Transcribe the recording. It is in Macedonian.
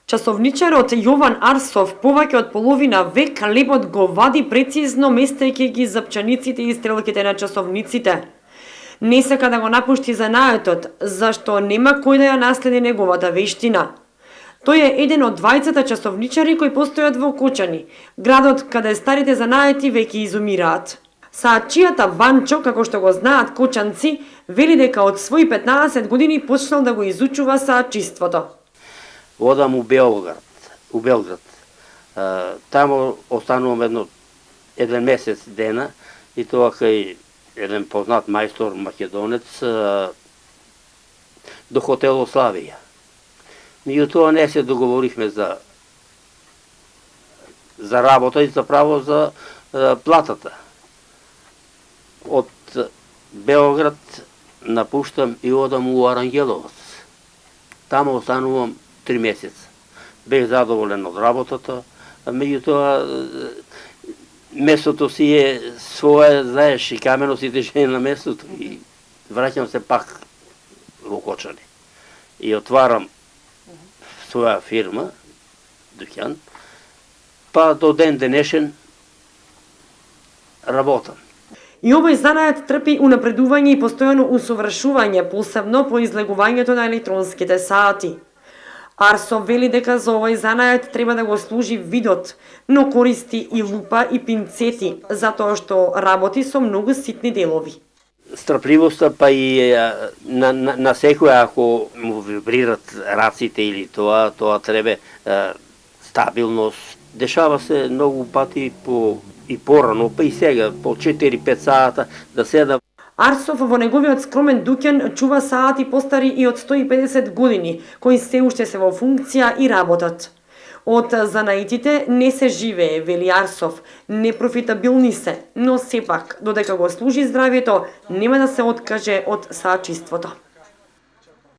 Часовничарот Јован Арсов повеќе од половина век лебот го вади прецизно, местејќи ги запчаниците и стрелките на часовниците. Не сака да го напушти занаетот, зашто нема кој да ја наследи неговата вештина. Тој е еден од двајцата часовничари кои постојат во Кочани, градот каде старите занаети веќе изумираат. Саатчијата Ванчо, како што го знаат кочанци, вели дека од своји 15 години почнал да го изучува саатчиството. Одам у Белград. Таму останувам еден месец дена и тоа кај еден познат мајстор македонец до хотел Славија. Меѓутоа не се договоривме за работа и заправо за платата. Од Белград напуштам и одам у Арангеловац. Таму останувам 3 месеца. Бех задоволен од работата, меѓутоа местото си е свое, знаеш, и камено си тежи на местото и враќам се пак во Кочани. И отварам своја фирма, дуќан, па до ден денешен работам. И овој занаат трпи унапредување и постојано усовршување, посебно по излегувањето на електронските сати. Арсов вели дека за овој занаат треба да го служи видот, но користи и лупа и пинцети, затоа што работи со многу ситни делови. Страпливоста, па и на секој ако му вибрират раците или тоа треба стабилност. Дешава се многу пати и порано, па и сега по 4-5 сата да седам. Арсов во неговиот скромен дуќан чува саати постари и од 150 години, кои се уште се во функција и работат. Од занаитите не се живее, вели Арсов, непрофитабилни се, но сепак, додека го служи здравјето, нема да се откаже од саатчиството.